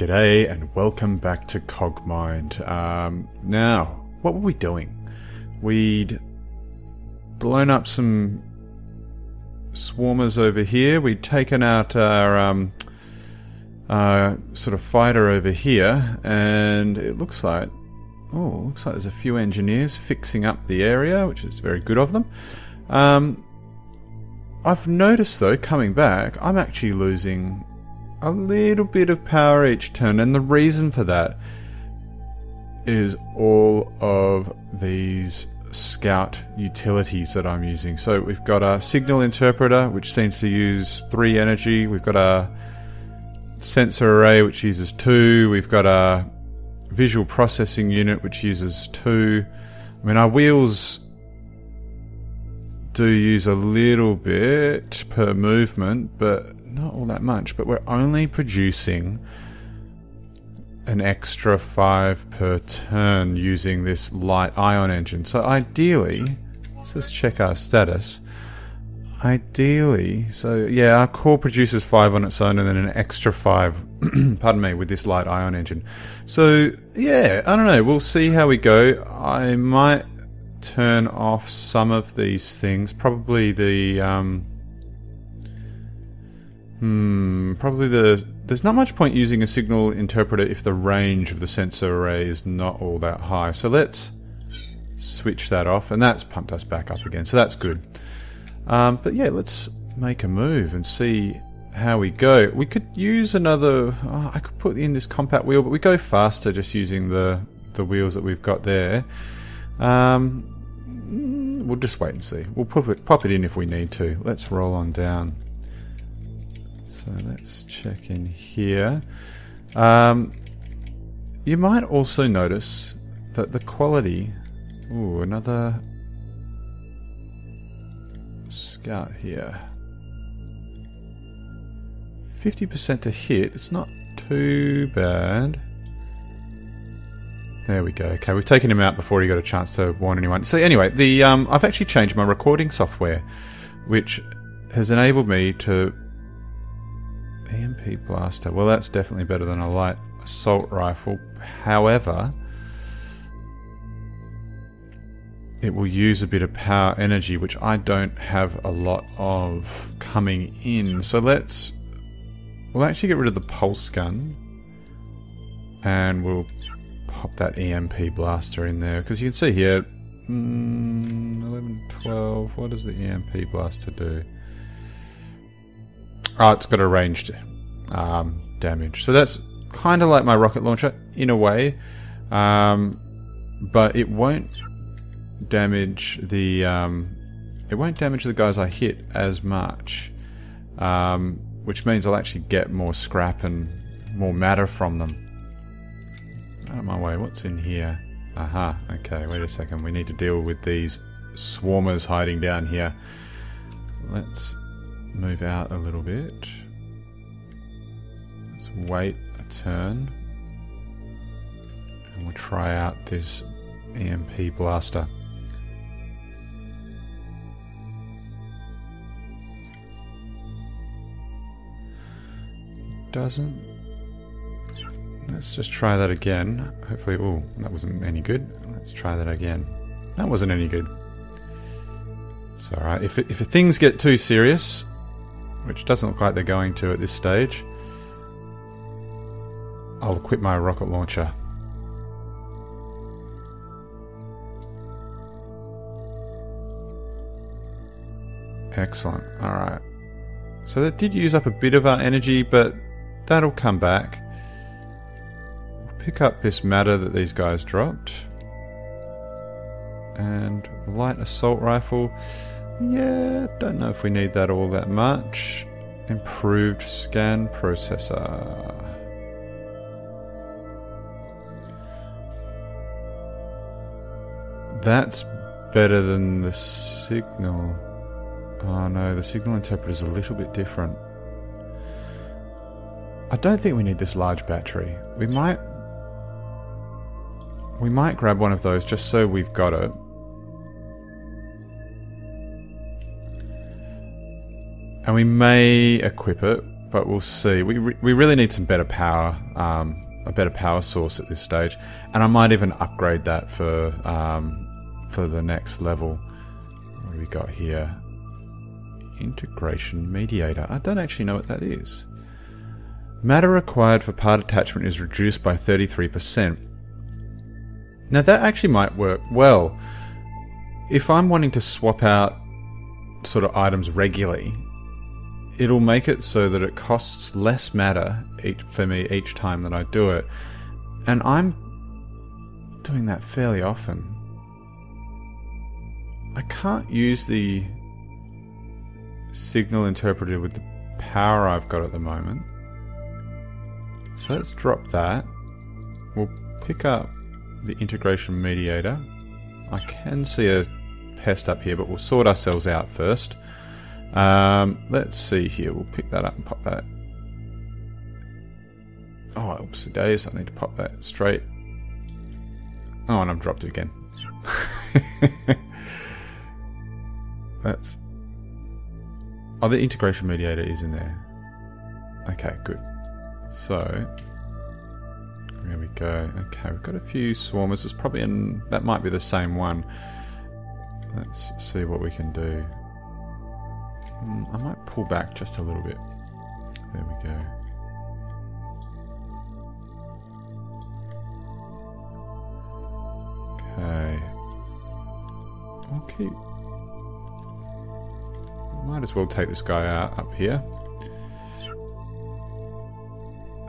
G'day and welcome back to Cogmind. Now, what were we doing? We'd blown up some swarmers over here. We'd taken out our sort of fighter over here, and it looks like there's a few engineers fixing up the area, which is very good of them. I've noticed though, coming back, I'm actually losing a little bit of power each turn, and the reason for that is all of these scout utilities that I'm using. So we've got a signal interpreter, which seems to use 3 energy. We've got a sensor array, which uses 2. We've got a visual processing unit, which uses 2. I mean, our wheels do use a little bit per movement, but not all that much. But we're only producing an extra 5 per turn using this light ion engine. So ideally, let's just check our status. Ideally, so yeah, our core produces 5 on its own and then an extra 5 pardon me, with this light ion engine. So yeah, I don't know, we'll see how we go. I might turn off some of these things, probably there's not much point using a signal interpreter if the range of the sensor array is not all that high. So let's switch that off, and that's pumped us back up again, so that's good. But yeah, let's make a move and see how we go. We could use another, I could put in this compact wheel, but we go faster just using the wheels that we've got there. We'll just wait and see. We'll pop it in if we need to. Let's roll on down. So let's check in here. You might also notice that the quality... Ooh, another scout here. 50% to hit. It's not too bad. There we go. Okay, we've taken him out before he got a chance to warn anyone. So anyway, I've actually changed my recording software, which has enabled me to... EMP blaster. Well, that's definitely better than a light assault rifle. However, it will use a bit of power energy, which I don't have a lot of coming in. So we'll actually get rid of the pulse gun, and we'll pop that EMP blaster in there, because you can see here 11, 12, what does the EMP blaster do? Oh, it's got a ranged damage. So that's kind of like my rocket launcher in a way, but it won't damage the guys I hit as much, which means I'll actually get more scrap and more matter from them. Out of my way, what's in here? Aha, okay, wait a second. We need to deal with these swarmers hiding down here. Let's move out a little bit. Let's wait a turn. And we'll try out this EMP blaster. Doesn't. Let's just try that again. Hopefully, oh, that wasn't any good. Let's try that again. That wasn't any good. It's alright. If things get too serious, which doesn't look like they're going to at this stage, I'll equip my rocket launcher. Excellent. Alright. So that did use up a bit of our energy, but that'll come back. We'll pick up this matter that these guys dropped. And light assault rifle. Yeah, don't know if we need that all that much. Improved scan processor. That's better than the signal. Oh no, the signal interpreter is a little bit different. I don't think we need this large battery. We might grab one of those just so we've got it. And we may equip it but we'll see. We really need some better power, a better power source at this stage, and I might even upgrade that for the next level. What do we got here? Integration mediator. I don't actually know what that is. Matter required for part attachment is reduced by 33%. Now that actually might work well. If I'm wanting to swap out sort of items regularly, it'll make it so that it costs less matter for me each time that I do it. And I'm doing that fairly often. I can't use the signal interpreter with the power I've got at the moment. So let's drop that. We'll pick up the integration mediator. I can see a pest up here, but we'll sort ourselves out first. Let's see here. We'll pick that up and pop that. Oh, oopsie days. I need to pop that straight. Oh, and I've dropped it again. That's... Oh, the integration mediator is in there. Okay, good. So, there we go. Okay, we've got a few swarmers. There's probably that might be the same one. Let's see what we can do. I might pull back just a little bit. There we go. Okay. Okay. Might as well take this guy out up here.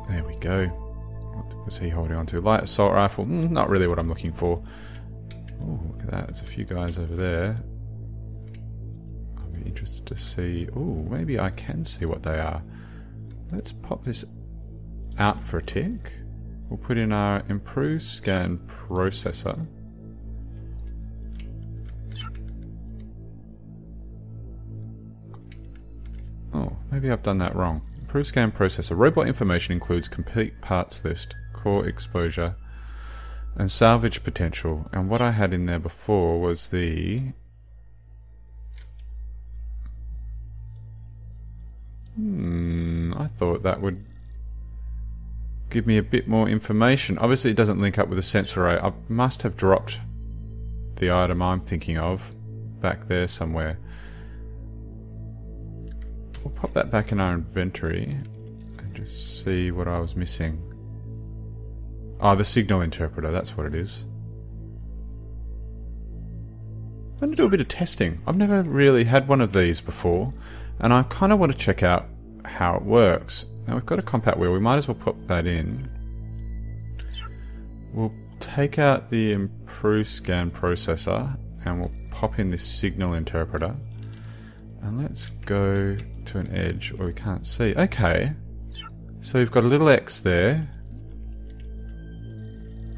There we go. What was he holding on to? Light assault rifle. Not really what I'm looking for. Oh, look at that. There's a few guys over there. I'll be interested to see... Oh, maybe I can see what they are. Let's pop this out for a tick. We'll put in our improved scan processor. Oh, maybe I've done that wrong. Improved scan processor. Robot information includes complete parts list, core exposure, and salvage potential. And what I had in there before was the... I thought that would give me a bit more information. Obviously it doesn't link up with the sensor array. I must have dropped the item I'm thinking of back there somewhere. We'll pop that back in our inventory and just see what I was missing. Oh, the signal interpreter, that's what it is. I'm going to do a bit of testing. I've never really had one of these before, and I kind of want to check out how it works. Now we've got a compact wheel, we might as well put that in. We'll take out the improved scan processor and we'll pop in this signal interpreter. And let's go to an edge where we can't see. Okay, so we've got a little X there.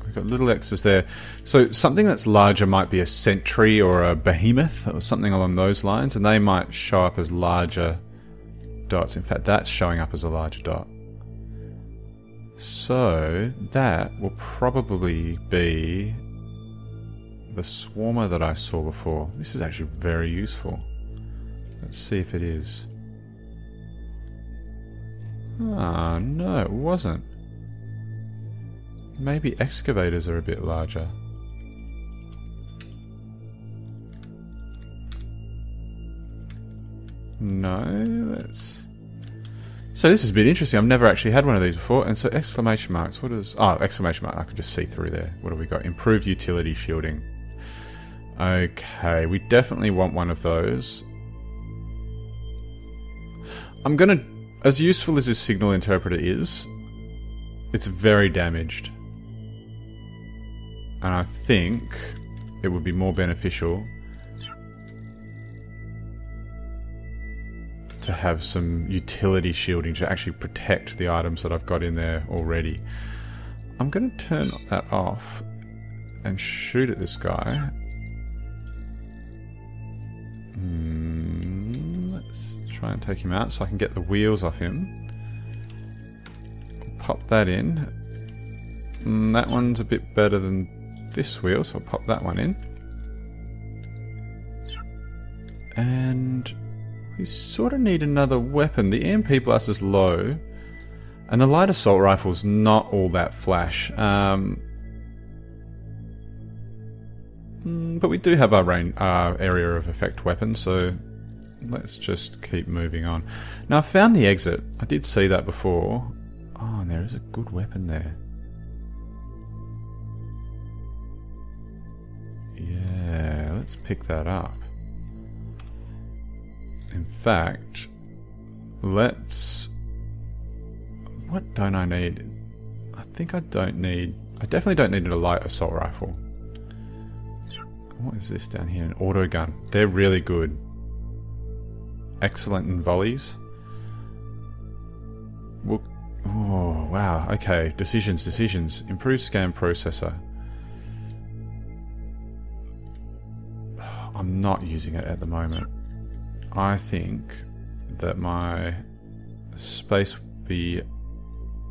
We've got little X's there. So something that's larger might be a sentry or a behemoth or something along those lines, and they might show up as larger dots. In fact, that's showing up as a larger dot. So that will probably be the swarmer that I saw before. This is actually very useful. Let's see if it is. Ah, no, it wasn't. Maybe excavators are a bit larger. No, let's... So this is a bit interesting. I've never actually had one of these before. And so exclamation marks, what is... Oh, exclamation mark, I could just see through there. What have we got? Improved utility shielding. Okay, we definitely want one of those. I'm gonna... As useful as this signal interpreter is, it's very damaged. And I think it would be more beneficial to have some utility shielding to actually protect the items that I've got in there already. I'm going to turn that off and shoot at this guy. Let's try and take him out so I can get the wheels off him. Pop that in. That one's a bit better than this wheel, so I'll pop that one in. And We sort of need another weapon. The EMP blast is low, and the light assault rifle's not all that flash. But we do have our area of effect weapon, so let's just keep moving on. Now, I found the exit. I did see that before. Oh, and there is a good weapon there. Yeah, let's pick that up. In fact, let's... What don't I need? I think I don't need... I definitely don't need a light assault rifle. What is this down here? An auto gun. They're really good. Excellent in volleys. Oh, wow. Okay. Decisions. Improved scan processor. I'm not using it at the moment. I think that my space would be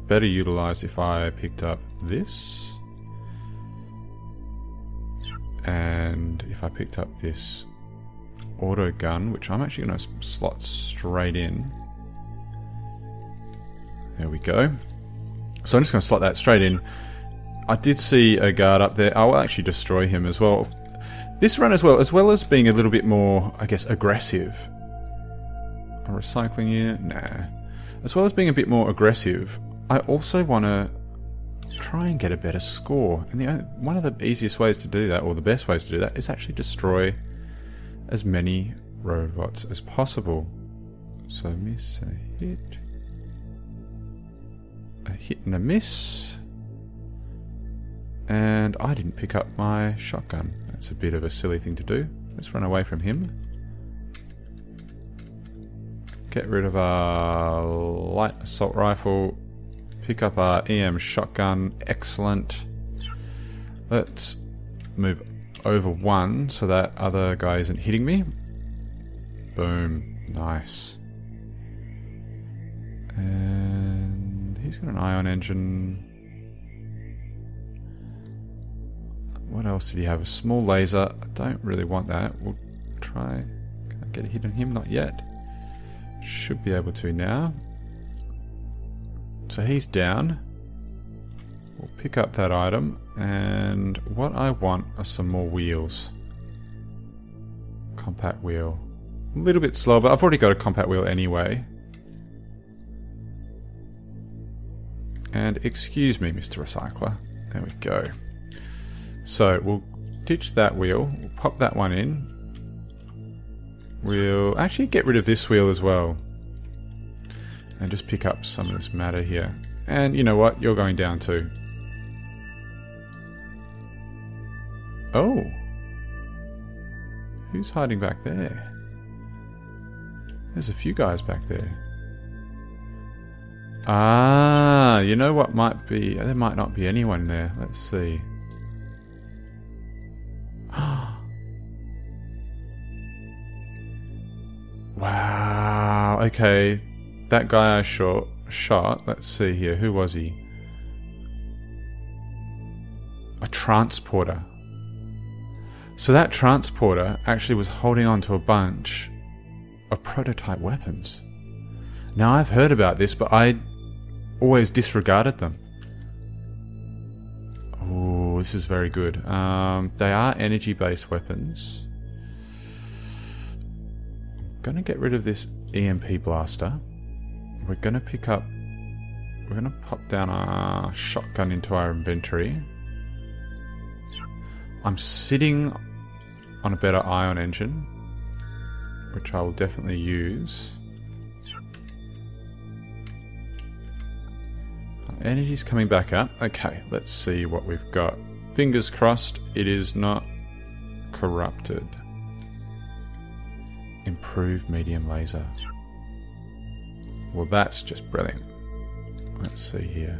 better utilized if I picked up this. And if I picked up this auto gun, which I'm actually going to slot straight in. There we go. So I'm just going to slot that straight in. I did see a guard up there. I will actually destroy him as well. This run as well as being a little bit more, I guess, aggressive. A recycling unit? Nah. As well as being a bit more aggressive, I also want to try and get a better score. And one of the easiest ways to do that, or the best ways to do that, is actually destroy as many robots as possible. So miss, a hit and a miss. And I didn't pick up my shotgun. That's a bit of a silly thing to do. Let's run away from him. Get rid of our light assault rifle. Pick up our EM shotgun. Excellent. Let's move over one so that other guy isn't hitting me. Boom. Nice. And he's got an ion engine. What else did he have? A small laser. I don't really want that. We'll try. Can I get a hit on him? Not yet. Should be able to now. So he's down. We'll pick up that item. And what I want are some more wheels. Compact wheel. A little bit slow, but I've already got a compact wheel anyway. And excuse me, Mr. Recycler. There we go. So we'll ditch that wheel. We'll pop that one in. We'll actually get rid of this wheel as well. And just pick up some of this matter here. And you know what? You're going down too. Oh. Who's hiding back there? There's a few guys back there. Ah, you know what might be... There might not be anyone there. Let's see. Wow, okay. That guy I shot, let's see here. Who was he? A transporter. So that transporter actually was holding on to a bunch of prototype weapons. Now I've heard about this, but I always disregarded them. Oh, this is very good. They are energy-based weapons. I'm going to get rid of this EMP blaster. We're going to pick up... We're going to pop down our shotgun into our inventory. I'm sitting on a better ion engine, which I will definitely use. Energy's coming back up. Okay, let's see what we've got. Fingers crossed it is not corrupted. Improved medium laser. Well, that's just brilliant. Let's see here.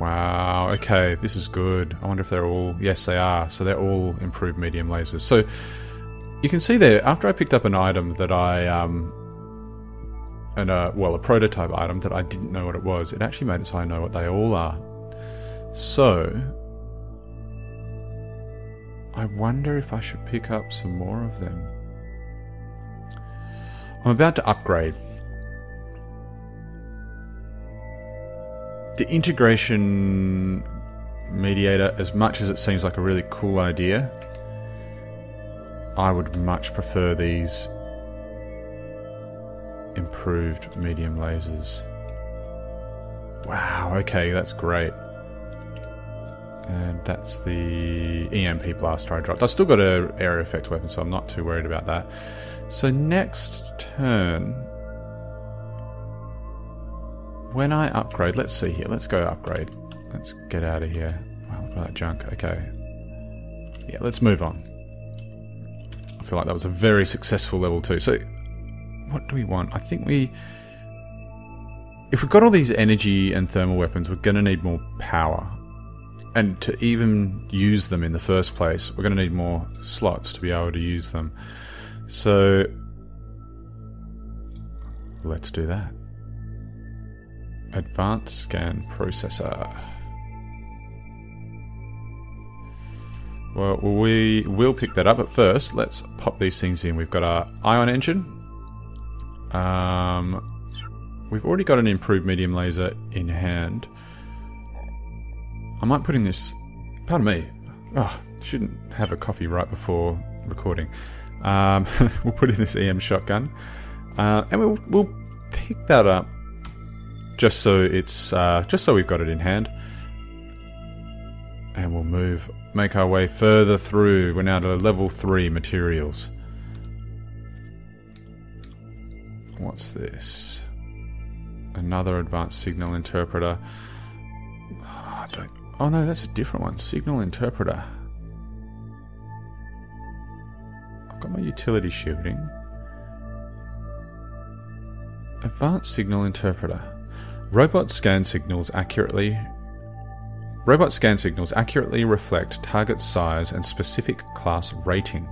Wow, okay, this is good. I wonder if they're all... Yes, they are. So they're all improved medium lasers. So you can see there, after I picked up an item that I... well, a prototype item that I didn't know what it was, it actually made it so I know what they all are. So... I wonder if I should pick up some more of them. I'm about to upgrade. The integration mediator, as much as it seems like a really cool idea, I would much prefer these improved medium lasers. Wow, okay, that's great. And that's the EMP blaster I dropped. I've still got an area effect weapon, so I'm not too worried about that. So next turn, when I upgrade, let's see here, let's go upgrade. Let's get out of here. Wow, look at that junk. Okay. Yeah, let's move on. I feel like that was a very successful level 2. So, what do we want? I think if we've got all these energy and thermal weapons, we're going to need more power. And to even use them in the first place, we're going to need more slots to be able to use them. So, let's do that. Advanced scan processor. Well, we will pick that up, but first, let's pop these things in. We've got our ion engine. We've already got an improved medium laser in hand. I might put in this... Pardon me. Oh, shouldn't have a coffee right before recording. We'll put in this EM shotgun. And we'll pick that up just so it's... just so we've got it in hand. And we'll make our way further through. We're now to level 3 materials. What's this? Another advanced signal interpreter. Oh no, that's a different one. Signal interpreter. I've got my utility shielding. Advanced signal interpreter. Robot scan signals accurately reflect target size and specific class rating,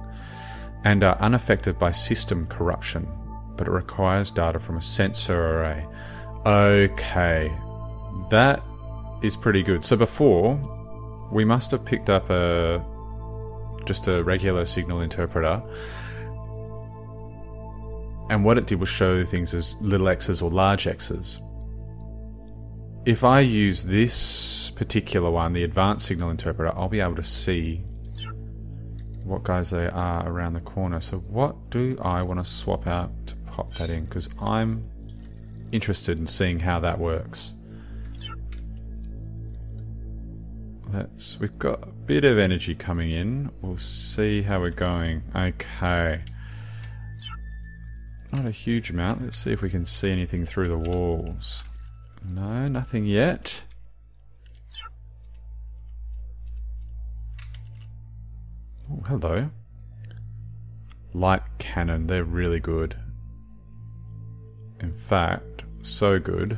and are unaffected by system corruption, but it requires data from a sensor array. Okay, that is pretty good. So before, we must have picked up just a regular signal interpreter, and what it did was show things as little X's or large X's. If I use this particular one, the advanced signal interpreter, I'll be able to see what guys they are around the corner. So what do I want to swap out to pop that in? Because I'm interested in seeing how that works. We've got a bit of energy coming in. We'll see how we're going. Okay. Not a huge amount. Let's see if we can see anything through the walls. No, nothing yet. Oh, hello. Light cannon. They're really good. In fact, so good.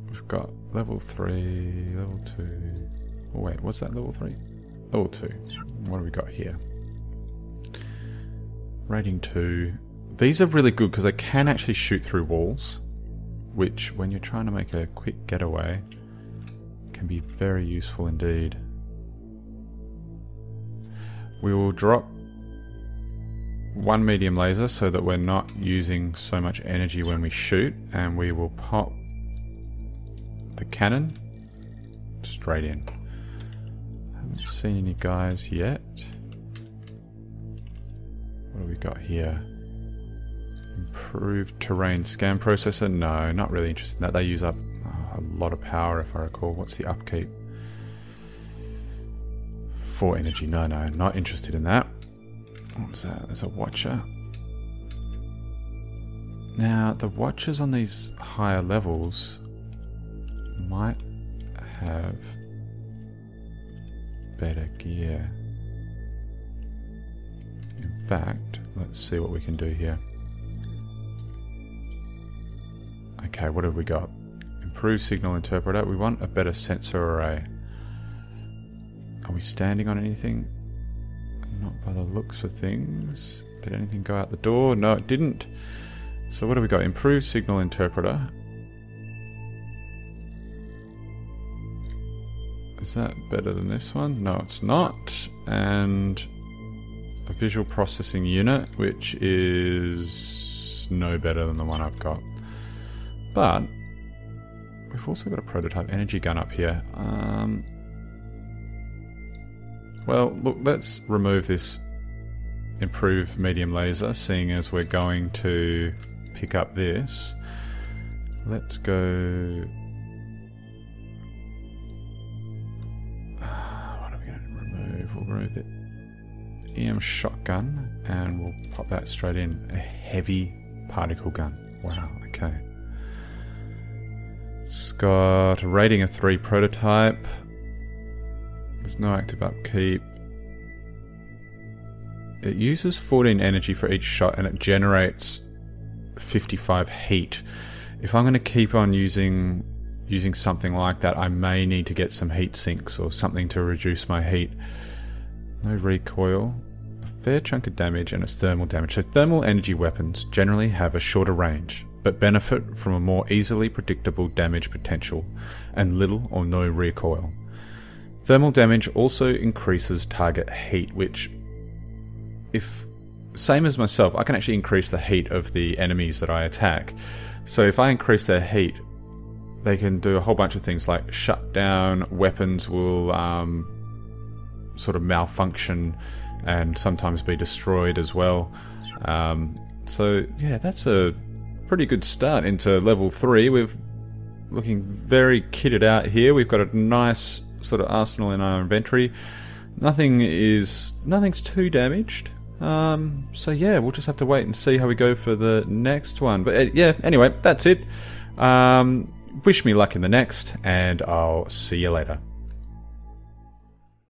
We've got level 3, level 2. Oh wait, what's that level 3? Level 2. What do we got here? Rating 2. These are really good because they can actually shoot through walls, which, when you're trying to make a quick getaway, can be very useful indeed. We will drop one medium laser so that we're not using so much energy when we shoot, and we will pop the cannon straight in. Haven't seen any guys yet. What do we got here? Improved terrain scan processor? No, not really interested in that. They use up a lot of power, if I recall. What's the upkeep? 4 energy. No, not interested in that. What was that? There's a watcher. Now, the watchers on these higher levels might have better gear. In fact, let's see what we can do here. Okay, what have we got? Improved signal interpreter. We want a better sensor array. Are we standing on anything? Not by the looks of things. Did anything go out the door? No, it didn't. So what have we got? Improved signal interpreter. Is that better than this one? No, it's not. And a visual processing unit, which is no better than the one I've got. But we've also got a prototype energy gun up here. Well, look, let's remove this improved medium laser, seeing as we're going to pick up this. Let's go... what are we going to remove? We'll remove the EM shotgun, and we'll pop that straight in. A heavy particle gun. Wow, okay. It's got a rating of 3 prototype. There's no active upkeep. It uses 14 energy for each shot, and it generates 55 heat. If I'm going to keep on using something like that, I may need to get some heat sinks or something to reduce my heat. No recoil. A fair chunk of damage, and it's thermal damage. So thermal energy weapons generally have a shorter range, but benefit from a more easily predictable damage potential and little or no recoil. Thermal damage also increases target heat, which, if same as myself, I can actually increase the heat of the enemies that I attack. So if I increase their heat, they can do a whole bunch of things like shut down, weapons will sort of malfunction and sometimes be destroyed as well. So yeah, that's a pretty good start into level 3. We're looking very kitted out here. We've got a nice sort of arsenal in our inventory. Nothing's too damaged. So yeah, we'll just have to wait and see how we go for the next one. But yeah, anyway, that's it. Wish me luck in the next, and I'll see you later.